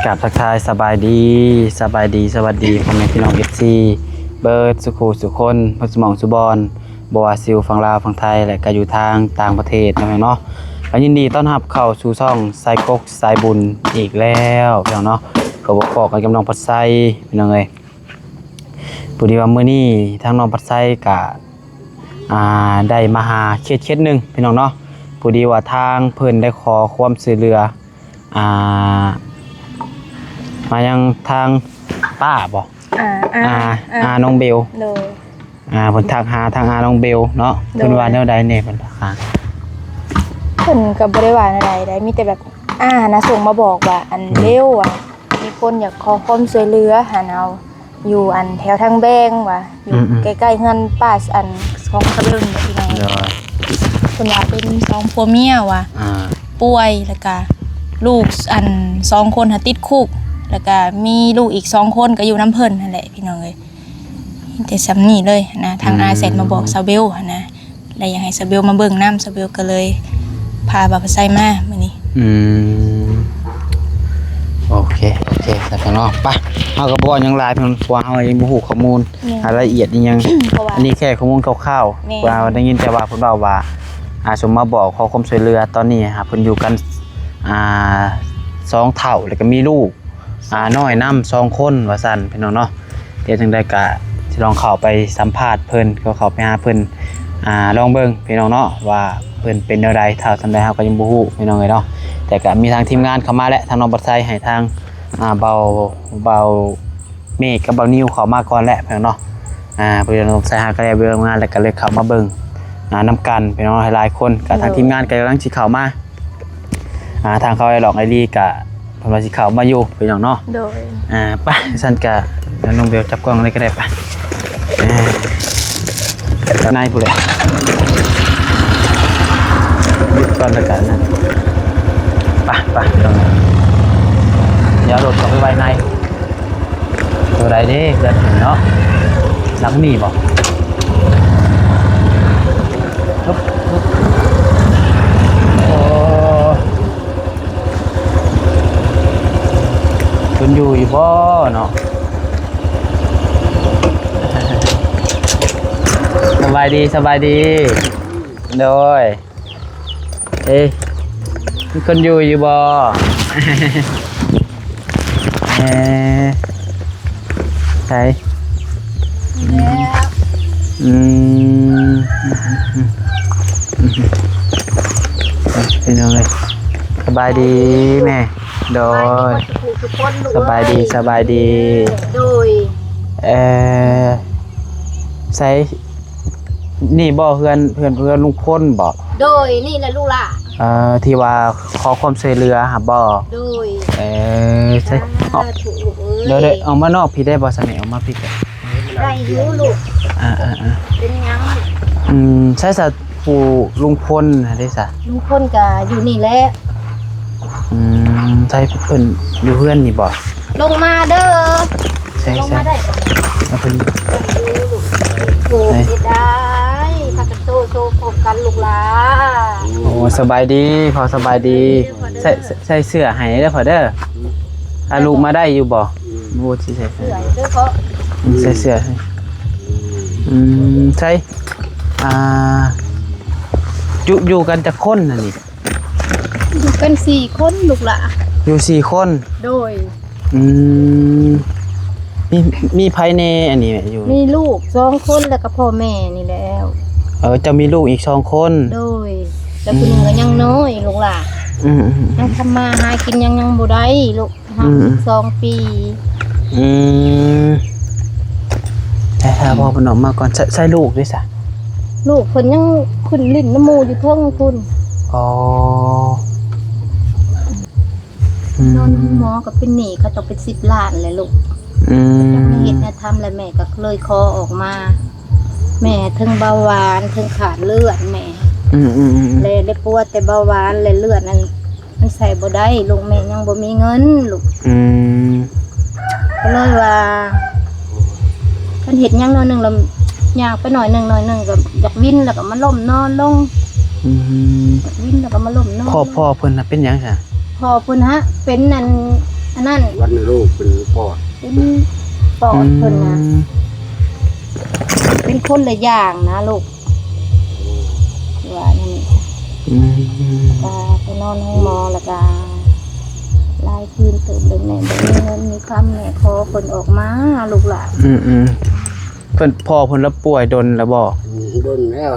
กับทักทายสบายดีสวัสดีพ่อแม่พี่น้องเอฟซีเบิร์ดสุขูสุคนพสมองสุบอนบัวซิลฝั่งลาวฝั่งไทยและก็อยู่ทางต่างประเทศนะเนาะยินดีต้อนรับเข้าสู่ช่องไซกกสายบุญอีกแล้วพี่น้องเนาะก็บอกกันกำลังปัดไซพี่น้องเลยปุริว่ามื้อนี้ทางน้องปัดไซกะได้มาหาเคสหนึ่งพี่น้องเนาะปุริว่าทางเพิ่นได้ขอความช่วยเหลือมายังทางป้าบ่น้องเบลเพิ่นทักหาทางน้องเบลเนาะเพิ่นว่าแนวใดแน่เพิ่นทักหาเพิ่นก็บ่ได้ว่าแนวใดได้มีแต่แบบนะส่งมาบอกว่าอันเร็วมีคนอยากขอความช่วยเหลือหาเอาอยู่อันแถวทางแบงว่ะอยู่ใกล้ๆเฮือนป้าอันของกระเบื้องพี่น้องเพิ่นว่าเป็น2ผัวเมียว่ะป่วยแล้วก็ลูกอัน2คนติดคุกแล้วก็มีลูกอีก2คนก็อยู่น้ำเพิ่นนั่นแหละพี่น้องเอ้ยแต่สำนี่เลยนะทางเสร็จมาบอกซาเบลนะแล้วอยากให้ซาเบลมาเบิ่งน้ำซาเบลก็เลยพาบ่าวไซมามื้อนี้โอเคแต่พี่น้องไปเฮาก็บ่ยังหลายเพิ่นว่าเฮายังบ่ฮู้ข้อมูลรายละเอียดอีหยังอันนี้แค่ข้อมูลคร่าวๆว่าได้ยินแต่ว่าเพิ่นว่าสมมาบอกขอความช่วยเหลือตอนนี้เพิ่นอยู่กัน2เฒ่าแล้วก็มีลูกน้อยน้ำ2คนว่าซั่นพี่น้องเนาะเดี๋ยวจังได๋ก็สิลองเข้าไปสัมภาษณ์เพิ่นก็เข้าไปหาเพิ่นลองเบิ่งพี่น้องเนาะว่าเพิ่นเป็นแนวใดถ้าซั่นใดเฮาก็ยังบ่ฮู้พี่น้องเอ้ยเนาะแต่ก็มีทางทีมงานเข้ามาแล้วทางน้องบัดไซให้ทางเบาเมฆกับเบานิวเข้ามาก่อนแล้วพี่น้องเนาะเพิ่นน้องใส่หาก็ได้เบิ่งงานแล้วก็เลยเข้ามาเบิ่งนำกันพี่น้องหลายๆคนก็ทางทีมงานก็กำลังสิเข้ามาทางเขาไอ้หลอกไอ้ลี่ก็เพิ่นว่าสิเข้ามาอยู่พี่น้องเนาะโดยไปซั่นก็น้องเบลจับกล้องเลยก็ได้ไปนายผู้ใดหยุดก่อนแล้วกันนะไปตรงนี้อย่ารถเข้าไปไว้ในตัวใดเด้เกิดเห็นเนาะหลังมีบ่โอ้คุณอยู่บ่เนาะสบายดีโดยมีคนอยู่บ่ใช่พี่น้องเลยสบายดีแม่โดยสบายดีโดยใช่นี่บ่เพื่อนลุงพลบ่โดยนี่แหละลูกล่ะที่ว่าขอความช่วยเหลือหาบ่โดยใช่เดี๋ยวเอามานอกพี่ได้บ่สมัยเอามาพี่ได้อยู่ลูกเป็นยังใช่ซะผู้ลุงพลได้ซะลุงพลก็อยู่นี่แหละใช่เพิ่นอยู่เพื่อนนี่บ่ลงมาเด้อลงมาได้เพิ่นโอ้ได้พากันโซพบกันลูกหลาโอ้สบายดีพอสบายดีใส่เสื้อให้เด้อพอเด้อลูกมาได้อยู่บ่บ่สิใส่เสื้อเด้อเพราะใส่เสื้อให้ใช่อยู่กันจักคนน่ะนี่อยู่กัน4คนลูกหลาอยู่4คนโดยมีไผในอันนี้อยู่มีลูก2คนแล้วก็พ่อแม่นี่แล้วจะมีลูกอีก2คนโดยแล้วคนนึงก็ยังน้อยลูกหลานยังทำมาหากินยังบ่ได้ลูก2 ปีแต่ถ้าพ่อเพิ่นออกมาก่อนใส่ลูกด้วยซะลูกเพิ่นยังขึ้นลิ้นน้ำมูอยู่เทิงคุณนอนหมอก็เป็นหนี้เขาต้องเป็น10 ล้านเลยลูกยังไม่เห็นทำอะไรแม่ก็เลยคอออกมาแม่ถึงเบาหวานถึงขาดเลือดแม่เลยได้ปวดแต่เบาหวานเลยเลือดนั้นมันใส่บ่ได้ลูกแม่ยังบ่มีเงินลูกก็เลยว่าคันเห็ดยังน้อยนึงแล้วอยากไปหน่อยนึงก็อยากวิ่นแล้วก็มาล้มนอนลงวิ่นแล้วก็มาล้มนอนพ่อเพิ่นน่ะเป็นหยังซะพ่อเพิ่นฮะเป็นนั่น อันนั้น วันลูกเป็นปอด เป็นปอดเพิ่นนะเป็นคนละอย่างนะลูกว่านี่ อืม ก็ไปนอนห้องหมอแล้วก็ลายคืนเติมเลยแม่บ่มีเงินมีคำแม่ขอเพิ่นออกมาลูกหลาน เพิ่นพ่อเพิ่นรับป่วยดนแล้วบ่ โดนแล้ว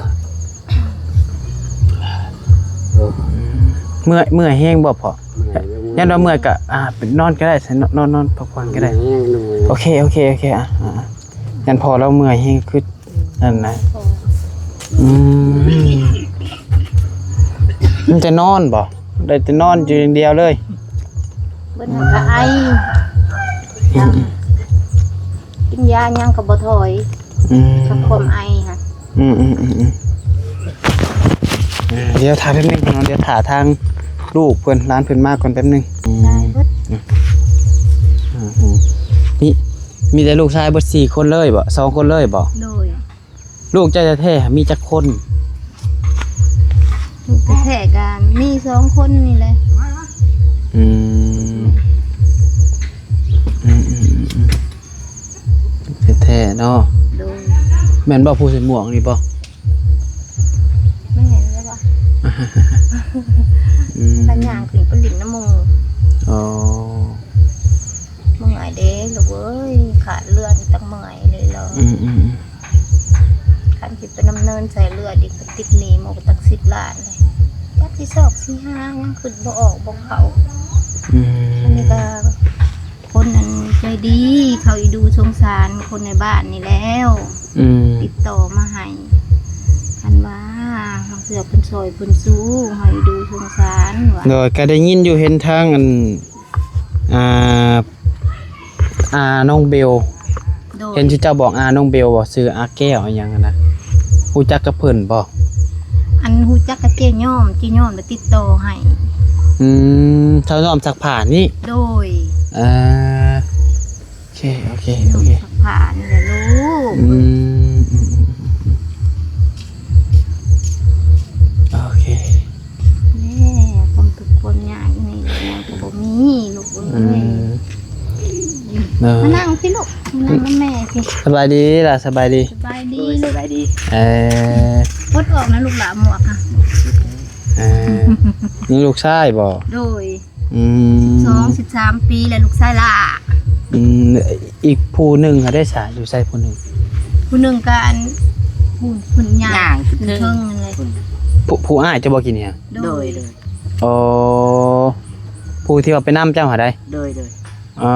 เมื่อยแห้งบ่พ่อยันว่าเมื่อยก็ไปนอนก็ได้นอนพักผ่อนก็ได้โอเคอ่ะยันพอแล้วเมื่อยแห้งคือนั่นนะมันจะนอนบ่ได้แต่นอนอยู่อย่างเดียวเลย เพิ่นก็ไอกินยายังก็บ่ถอยสักความไอค่ะ เดี๋ยวถ่ายแป๊บนึงเดี๋ยวถ่ายทางลูกเพื่อนร้านเพื่อนมากก่อนแป๊บนึง ได้เบิด นี่มีแต่ลูกชายเบิด4 คนเลยบ่2 คนเลยบ่ โดย ลูกเจ้าแท้ๆมีจักคน ลูกแท้ๆกันมี2 คนนี่แหละ แท้ๆเนาะ โดย แม่นบ่ผู้ใส่หมวกนี่บ่ ไม่เห็นเลยว่ะปัญญางขึ้นไปหลินน้ำมูก อ๋อ เมื่อยเด้ลูกเอ้ยขาดเลือดตั้งเมื่อยเลยเหรอคันจิตไปดำเนินใส่เลือดอีกก็ติดหนีหมกตั้ง10 ล้านเลยจักที่ซอกที่ห้ายังขึ้นบ่ออกบ่เขาอันนี้ก็คนนั้นใจดีเขาอีดูสงสารคนในบ้านนี่แล้วติดต่อมาให้คันว่าเราเสือเป็นซอยเป็นสู้ให้ดูสงสารว่า โดยก็ได้ยินอยู่เห็นทางอันน้องเบล โดย เห็นที่เจ้าบอกน้องเบลบ่ซื้ออาแก้วอะไรอย่างนั้นนะฮู้จักกับเพิ่นบ่ อันฮู้จักกับเจ๊ย่อมแล้วติดต่อให้ เท่าน้อมสักผ่านนี่ โดย โอเค สักผ่านนี่แหละลูก โอเค แม่ความทุกข์ความยากนี่แม่ก็บ่มีลูกเอ้ยมานั่งพี่ลูกมานั่งกับแม่สิ สบายดีล่ะสบายดี สบายดีลูก พดออกนะลูกหลานหมวกค่ะ นี่ลูกชายบ่ โดย 13 ปีแล้วลูกชายล่ะ อีกผู้หนึ่งเขาได้สาอยู่ใส่ผู้หนึ่ง ผู้หนึ่งกันผู้ใหญ่ผู้เทิงเลย ผู้อ้ายจะบอกกินเนี่ย โดย อ๋อผู้ที่ว่าไปนำเจ้าหาได้ โดย อ๋อ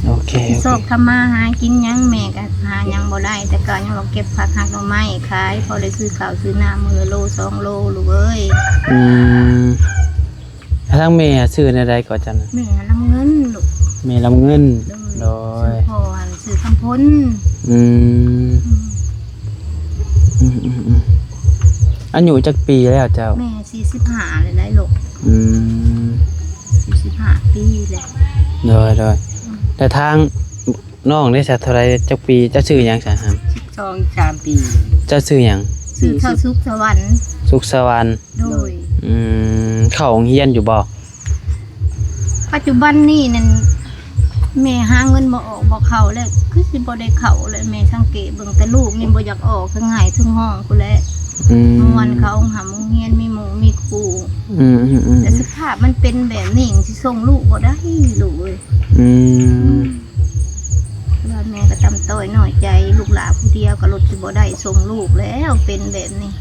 โอเค โศกทำมาหากินยังแม่ก็หายังบ่ได้แต่ก็ยังเราเก็บผักหักหน่อไม้ขายพอได้ซื้อข้าวซื้อน้ำมื้อละโล2 โลลูกเอ้ย ทางเมย์ซื้อในใดก่อนจัน แม่ลำเงินลูก เมย์ลำเงินโดย ซื้อพอหันซื้อคำพ้น อายุจักปีแล้วเจ้า แม่45เลยได้ลูก45 ปีเลย โดยแต่ทางน้องได้สักเท่าไรจักปีเจ้าชื่อหยังสาหาม 2-3 ปี เจ้าชื่อหยัง ซื้อข้าวสุกสวรรค์ สุขสวรรค์ โดย เข้าโรงเรียนอยู่บ่ ปัจจุบันนี่นั่นแม่หาเงินบ่ออกบ่เข้าเลยคือสิบ่ได้เข้าเลยแม่สังเกตเบิ่งแต่ลูกนี่บ่อยากออกทั้งหายทั้งห้องกูแหละเมื่อวันเขาหาโรงเรียนมีหมู่มีครูแต่สภาพมันเป็นแบบนี้สิส่งลูกบ่ได้ลูกเอ้ยแล้วแม่ก็ตำต้อยน้อยใจลูกหลานผู้เดียวก็รถสิบ่ได้ส่งลูกแล้วเป็นแบบนี้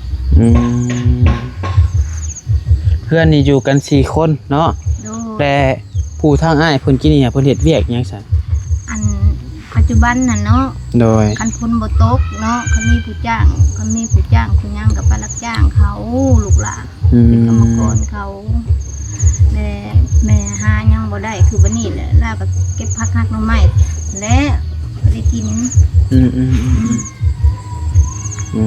เพื่อนนี่อยู่กัน4 คนเนาะ โดย แต่ผู้ทางอ้ายเพิ่นกินนี่เพิ่นเฮ็ดเวียกหยังซั่น อันปัจจุบันน่ะเนาะ โดย คันคนบ่ตกเนาะเขามีผู้จ้างคุณย่างกับไปรับจ้างเขาลูกหลานเป็นกรรมกรเขาแต่แม่หายังบ่ได้คือบัดนี้แหละแล้วก็เก็บผักหักหน่อไม้และได้กิน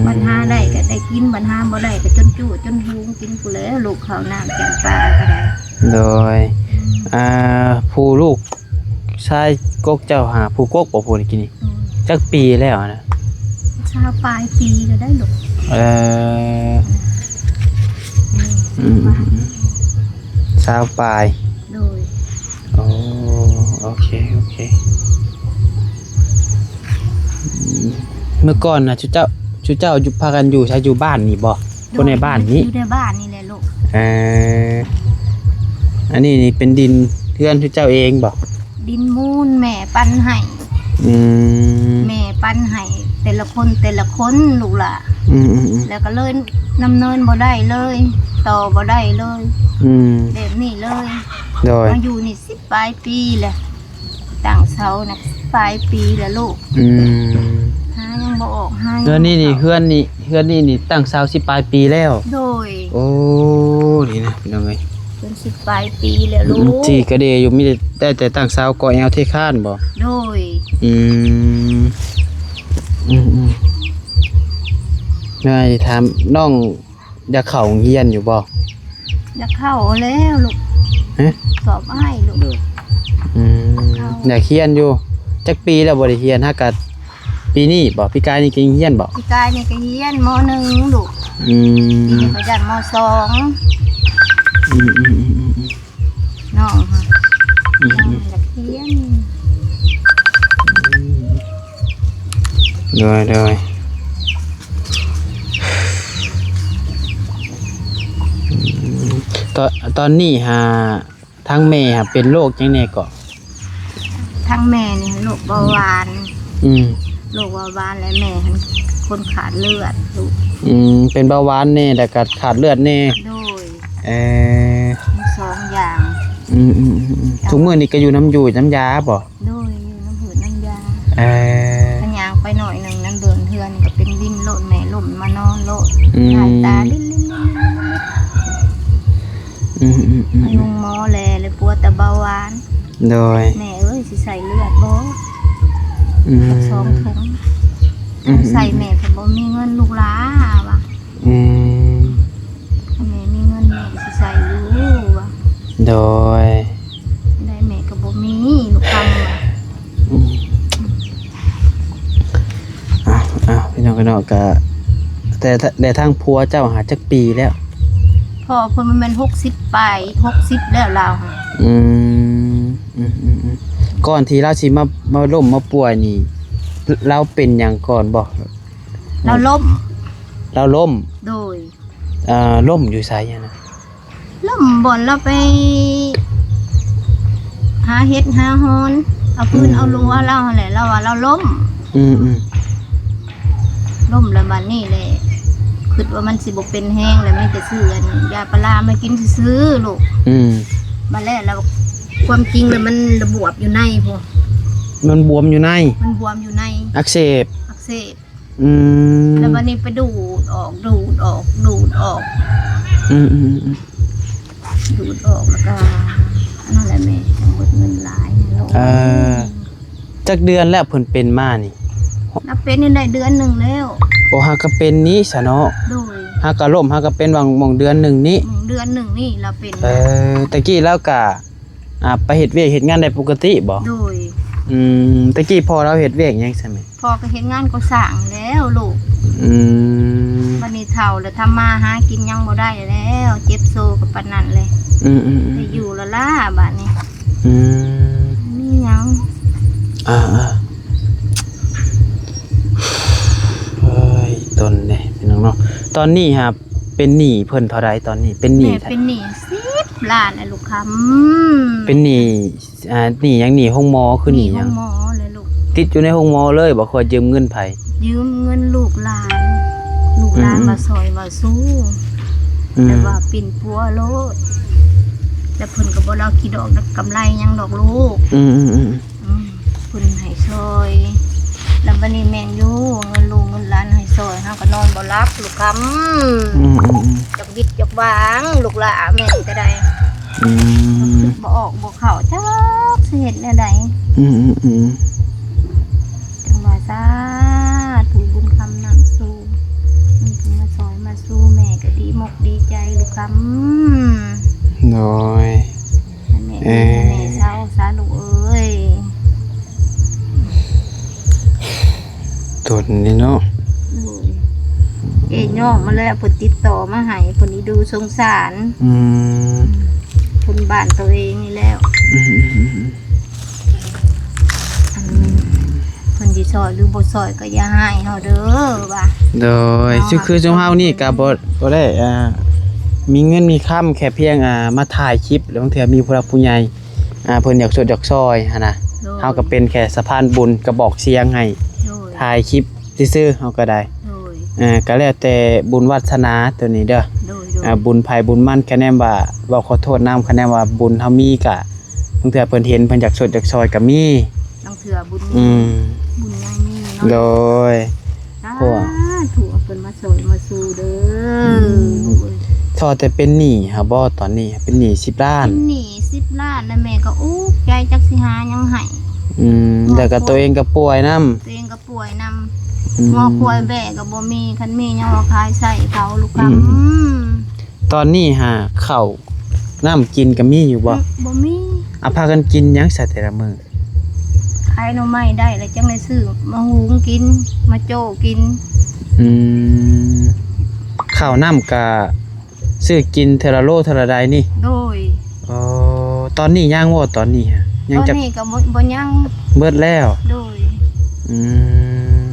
บัดหาได้ก็ได้กินบัดหาบ่ได้ก็จนจุจนหูกินกูแล้วลูกข้าวน้ำแกงปลาก็ได้ โดยผู้ลูกชายกกเจ้าหาผู้กกบ่ผู้นี่กินนี่จักปีแล้วนะ ชาวปลายปีก็ได้ลูก สาวปลาย โดย โอ้โอเคเมื่อก่อนนะชุเจ้าอยู่พากันอยู่ใช้อยู่บ้านนี่บ่คนในบ้านนี้ อยู่ในบ้านนี่แหละลูก อันนี้นี่เป็นดินเพื่อนชุเจ้าเองบ่ ดินมูลแม่ปันให้ อืม แม่ปันให้แต่ละคนลูกล่ะ แล้วก็เลยนำเนินบ่ได้เลยต่อบ่ได้เลยแบบนี้เลย โดย มาอยู่นี่10 ปลายปีแหละตั้งเสาน่ะ10 ปลายปีแล้วลูกหายังบ่ออกหายัง เฮือนนี่ตั้ง20ปลายปีแล้ว โดย โอ้นี่นะพี่น้องเอ้ย เป็น10 ปลายปีแล้วลูก ที่กระเดอยู่มีแต่ตั้งเสาก่อแอวเทคานบ่ โดย นายถามน้องอยากเข้าโรงเรียนอยู่บ่ อยากเข้าแล้วลูก ฮะ สอบให้ลูก อยากเรียนอยู่จักปีแล้วบ่ได้เรียนฮะกัดปีนี้บ่ปีกายนี่ก็ยังเรียนบ่ พี่กายนี่ก็เรียนม.1 ลูกปีนี้ก็ยันม.2 น้องค่ะน้องอยากเรียน โดยตอนนี้หาทั้งแม่เป็นโรคจังได๋ก็ ทั้งแม่นี่โรคเบาหวาน โรคเบาหวานและแม่หันคนขาดเลือดลูก เป็นเบาหวานแน่แล้วก็ขาดเลือดแน่ โดย ทั้ง2 อย่าง ทุกมื้อนี้ก็อยู่น้ำยาบ่ โดยอยู่น้ำหืดน้ำยา พยางไปหน่อยหนึ่งนั่นเดินเทือนก็เป็นวิ่นโลดแม่ล่มมานอนโลดสายตาลิ้นอายุงหมอแลเลยปวดแต่เบาหวาน โดย แม่เอ้ยสิใส่เลือดบ่2 ถุงใส่แม่แต่บ่มีเงินลูกหลาว่ะแม่มีเงินแม่สิใส่อยู่ว่ะ โดย ได้แม่ก็บ่มีลูกคำว่ะ พี่น้องก็แต่ทางผัวเจ้าหาจักปีแล้ว พ่อเพิ่นมัน60 ปลาย60แล้วเราค่ะ ก่อนที่เราสิมาล้มมาป่วยนี่เราเป็นหยังก่อนบ่ เราล้ม เราล้ม โดย ล้มอยู่ไสอะนะ ล้มบ่อนเราไปหาเฮ็ดหาฮอนเอาปืนเอารั้วเราหั่นแหละเราว่าเราล้มล้มแล้วบัดนี้แหละคิดว่ามันสิบ่เป็นแห้งแล้วมีแต่ซื้ออันยาปลามากินซื้อลูกบัดแล้วความจริงแล้วมันระบวบอยู่ในพุ่น มันบวมอยู่ใน มันบวมอยู่ใน อักเสบ แล้วบัดนี้ไปดูดออกดูดออกดูดออกแล้วก็อันนั้นแหละแม่หมดเงินหลายนะลูก จักเดือนแล้วเพิ่นเป็นมานี่ นับเป็นนี่ได้เดือนหนึ่งแล้ว โอ้หากก็เป็นนี้ซะเนาะ โดย หากก็ล้มหากก็เป็นบางเดือนหนึงนี้ เดือนหนึ่งนี่เราเป็น ตะกี้แล้วก็ไปเฮ็ดเวียกเฮ็ดงานได้ปกติบ่ โดย ตะกี้พอเราเฮ็ดเวียกหยังซั่นแม่ พอก็เฮ็ดงานก็สั่งแล้วลูกวันนี้เฒ่าแล้วทำมาหากินยังบ่ได้แล้วเจ็บโซกับปานนั้นเลยได้อยู่ละล่ะบัดนี้มีหยัง เฮ้ยตนเนี่ยพี่น้องเนาะตอนนี้ครับเป็นหนี้เพิ่นเท่าไรตอนนี้เป็นหนี้ แม่เป็นหนี้10 ล้านน่ะลูกคำ เป็นหนี้หนี้หยังหนี้ห้องหมอคือหนี้หยัง หมอเลยลูก ติดอยู่ในห้องหมอเลยบ่ค่อยยืมเงินไผ ยืมเงินลูกหลานมาซอยมาสู้แต่ว่าปิ่นปัวโลดแต่เพิ่นก็บ่เล่าขี้ดอกกำไรหยังดอกลูกเพิ่นให้ซอยแล้วบัดนี้แม่นอยู่เงินลูกเงินหลานให้ซอยเฮาก็นอนบ่หลับลูกคำจักวิตจักวางลูกหลานแม่ก็ได้บ่ออกบ่เข้าจักสิเฮ็ดแนวใดจังว่าซาถูกบุญคำนำสู่มีผู้มาซอยมาสู้แม่ก็ดีมกดีใจลูกคำ น้อย แม่เศร้าสาลูกเอ้ย ตนนี่เนาะ น้องมาแล้วเพิ่นติดต่อมาให้เพิ่นนี่ดูสงสาร อืม คนบ้านตัวเองนี่แล้ว อืม อันเพิ่นสิซอยหรือบ่ซอยก็อย่าให้เฮาเด้อว่า โดยคือจุมเฮานี่ก็บ่ได้มีเงินมีค่ำแค่เพียงมาถ่ายคลิปแล้วบางเทื่อมีผู้หลักผู้ใหญ่เพิ่นอยากสดอยากซอยหั่นน่ะ โดย เฮาก็เป็นแค่สะพานบุญกระบอกเสียงให้ โดย ถ่ายคลิปซื่อๆเฮาก็ได้ โดย ก็แล้วแต่บุญวาสนาตัวนี้เด้อ โดย บุญภัยบุญมั่นคะแนนว่าเว้าขอโทษนำคะแนนว่าบุญเฮามีก็บางเทื่อเพิ่นเห็นเพิ่นอยากสดอยากซอยก็มี ต้องเถื่อบุญ อืม บุญยังมีเนาะ โดย ถูกเพิ่นมาซอยมาสู่เด้อ ทอแต่เป็นหนี้ครับบ่ตอนนี้เป็นหนี้10ล้าน เป็นหนี้10 ล้านแล้วแม่ก็อุ๊กใจจักสิหายังให้ แล้วก็ตัวเองก็ป่วยนำ ตัวเองก็ป่วยนำ งอป่วยแบกก็บ่มีคันมียังว่าขายใส่เขาลูกคำ ตอนนี้หาข้าวน้ำกินก็มีอยู่บ่ บ่มี พากันกินหยังซะแต่ละมื้อ ขายหน่อไม้ได้แล้วจังได้ซื้อมาหุงกินมาโจ้กิน ข้าวน้ำก็ซื้อกินเทอละโลเทอละใดนี่ โดย อ๋อตอนนี้ย่างบ่ตอนนี้ฮะ ต ยัง อน จะ นี้ก็บ่ยัง เบิดแล้ว โดย อืม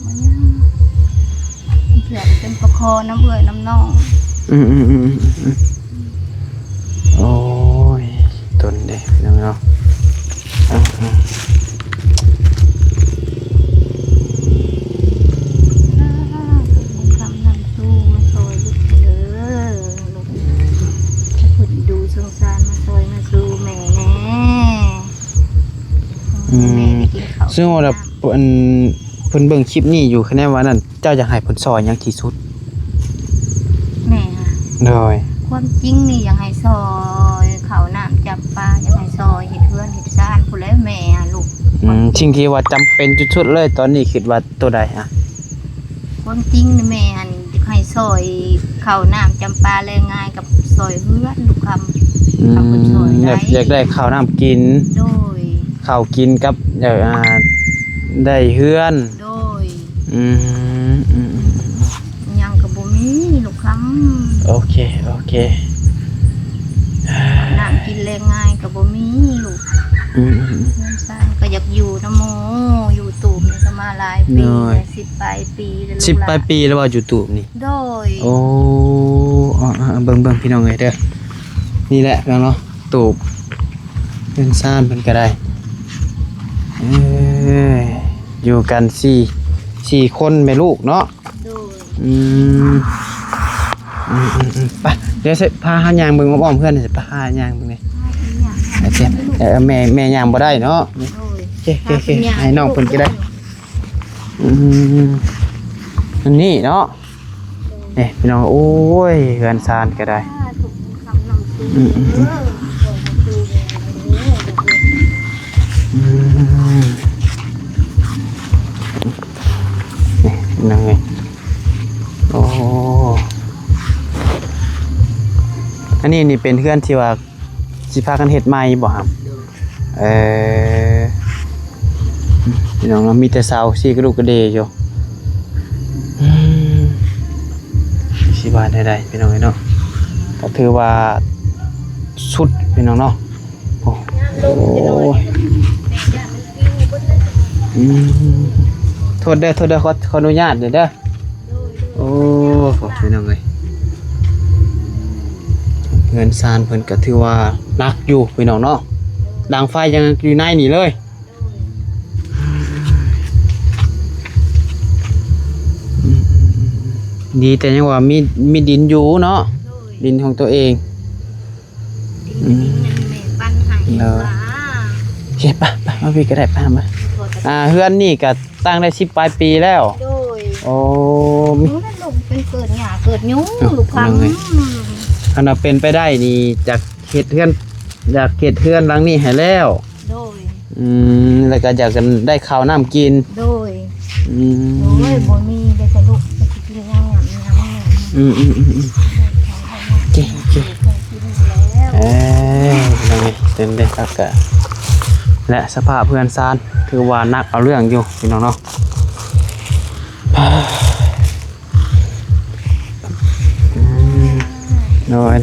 บ่ยังเผื่อเป็นประคอน้ำเอื้อยน้ำน้อง อืมโอ้ยตนเด้พี่น้องเนาะคำนำสู้มาซอยลูกเด้อลูกถ้าเพิ่นดูสงสารมาซอยมาสู้แม่แน่แม่ได้กินข้าว ซึ่งว่าเพิ่นเบิ่งคลิปนี้อยู่คะแนนว่านั่นเจ้าอยากให้เพิ่นซอยหยังที่สุด แม่ค่ะ โดย ความจริงนี่อยากให้ซอยเขาน้ำจับปลาอยากให้ซอยเห็ดเพื่อนเห็ดซ่านผู้แล้วแม่อะลูก สิ่งที่ว่าจำเป็นจุดสุดเลยตอนนี้คิดว่าตัวใดอ่ะ ความจริงนี่แม่อันอยากให้ซอยเขาน้ำจำปลาแรงง่ายกับซอยเพื่อนลูกคำคำเป็นซอย อยากได้ข้าวน้ำกิน โดย ข้าวกินกับอยากได้เฮือน โดย อืม ยังกับบุมีลูกค โอเคำน้ำกินแรงง่ายกับบุมีลูกเพื่อนซ่านก็อยากอยู่น้ำโมอยู่ตูบนี่ก็มาหลายปีเลย10 ปลายปีแล้วลูก 10 ปลายปีแล้วว่าอยู่ตูบนี่ โดย โอ้เบิ่งพี่น้องเอ้ยเด้อนี่แหละพี่น้องเนาะตูบเพิ่นซ่านเพิ่นก็ได้อยู่กัน4คนแม่ลูกเนาะ โดย ไปเดี๋ยวสิพาหายางเบิ่งอ้อมๆเพื่อนสิพาหายางเบิ่งนี่โอเคแม่ยางบ่ได้เนาะโอเคให้น้องเพิ่นก็ได้อันนี้เนาะนี่พี่น้องโอ้ยเฮือนซานก็ได้นี่นั่งไงโอ้อันนี้นี่เป็นเพื่อนที่ว่าสิพากันเฮ็ดใหม่บ่ครับพี่น้องเรามีแต่เสาซี่กระดูกกระเดยอยู่สิว่าได้พี่น้องเนาะก็ถือว่าสุดพี่น้องเนาะโอ้โทษเด้อขออนุญาตเด้อโอ้พี่น้องเอ้ยเงินซานเพิ่นก็ถือว่าหนักอยู่พี่น้องเนาะดังไฟยังอยู่ในนี่เลยดีแต่ยังว่ามีดินอยู่เนาะดินของตัวเองปั้นให้โอเคไปมาพี่ก็ได้ไปมาเฮือนนี่ก็ตั้งได้10 ปลายปีแล้ว โดย โอ้ ลูกเป็นเกิดหญ้าเกิดยุ้งลูกคำ ถ้าเป็นไปได้นี่จากเขตเฮือนหลังนี้ให้แล้ว โดย แล้วก็อยากกันได้ข้าวน้ำกินโดยโอ้ยบ่มีได้แต่ลูกจะกินย่างเก่งนั่นไงเต็มเลยครับก็และสภาพเพื่อนซานคือว่านักเอาเรื่องอยู่พี่น้องเนาะ โดย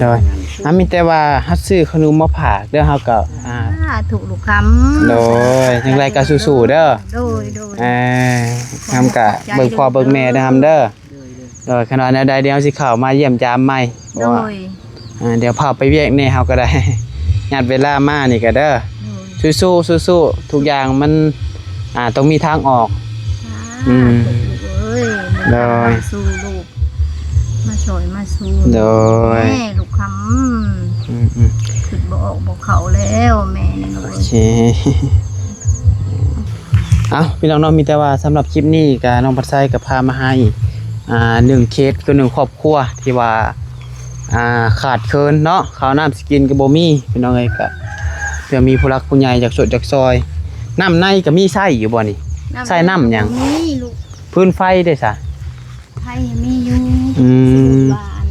มีแต่ว่าฮัดซื้อขนมมาฝากเด้อเฮาก็ถูกลูกคำ โดยจังไรก็สู้ๆเด้อโดยทำกะเบิ่งพ่อเบิ่งแม่เด้อทำเด้อโดยขณะแนวใดเดี๋ยวสิเข้ามาเยี่ยมยามใหม่เพราะว่าเดี๋ยวพาไปเวียกแน่เฮาก็ได้ ยัดเวลามานี่ก็เด้อสู้ๆทุกอย่างมันต้องมีทางออกโดยสู้ลูกมาช่วยมาสู้ โดยแม่ลูกคำขึ้นบอกเขาแล้วแม่นี่โอเคพี่น้องมีแต่ว่าสำหรับคลิปนี้กับน้องปัดไซกับพามาให้1เคสก็1ครอบครัวที่ว่าขาดเคินเนาะข้าวน้ำสกินกับโบมี่พี่น้องเอ้ยก็เพื่อมีผู้รักผู้ใหญ่จากสดจากซอยน้ำในก็มีไส้อยู่บ่นี่ไส้น้ำยังพื้นไฟได้ซะไฟมีอยู่บ้าน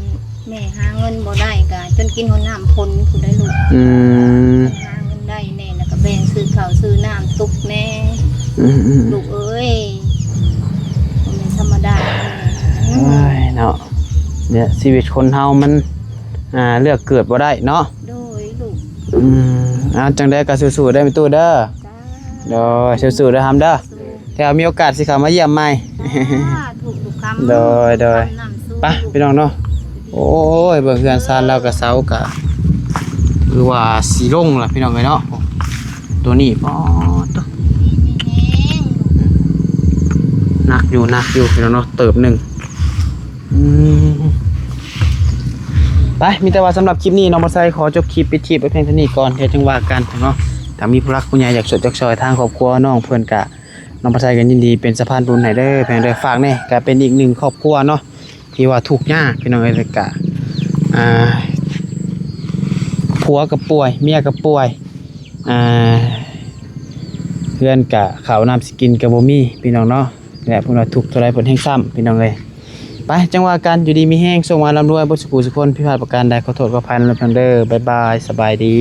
แม่หาเงินบ่ได้ก็จนกินหัวน้ำพลผู้ได้ลูกหาเงินได้แน่แล้วก็แบ่งซื้อข้าวซื้อน้ำตุกแน่ลูกเอ้ยมันธรรมดาเนาะเนี่ยชีวิตคนเฮามันเลือกเกิดบ่ได้เนาะโดยลูกจังได้ก็สู้ๆได้มีตู้เด้อโดยสู้ๆเด้อทำเด้อถ้ามีโอกาสสิเข้ามาเยี่ยมใหม่ถูกทุกคำโดยไปพี่น้องเนาะโอ้ยเบิ่งเฮือนซานแล้วก็เสาก็คือว่าสีลงล่ะพี่น้องเอ้ยเนาะตัวนี้ตัวหนักอยู่พี่น้องเนาะเติบหนึ่งไปมีแต่ว่าสำหรับคลิปนี้น้องมาไซขอจบคลิปปิดคลิปไปเพียงเท่านี้ก่อนเดี๋ยวจังว่ากันเนาะถ้ามีผู้รักผู้ใหญ่อยากสดจากซอยทางครอบครัวน้องเพื่อนกะน้องมาไซกันยินดีเป็นสะพานบุญให้เด้อเพียงได้ฝากเนี่ยกะเป็นอีก1ครอบครัวเนาะที่ว่าทุกข์ยากพี่น้องเอ้ยกะผัวกับป่วยเมียกับป่วยเพื่อนกะข้าวน้ำสกินกับบ่มีพี่น้องเนาะและพวกเราทุกข์เท่าไรผลแห่งซ้ำพี่น้องเอ้ยไปจังว่ากันอยู่ดีมีแห้งส่งมาลำรวยบุษกุสุคนพิพาทประการใดขอโทษขออภัยนำเด้อบ๊ายบายสบายดี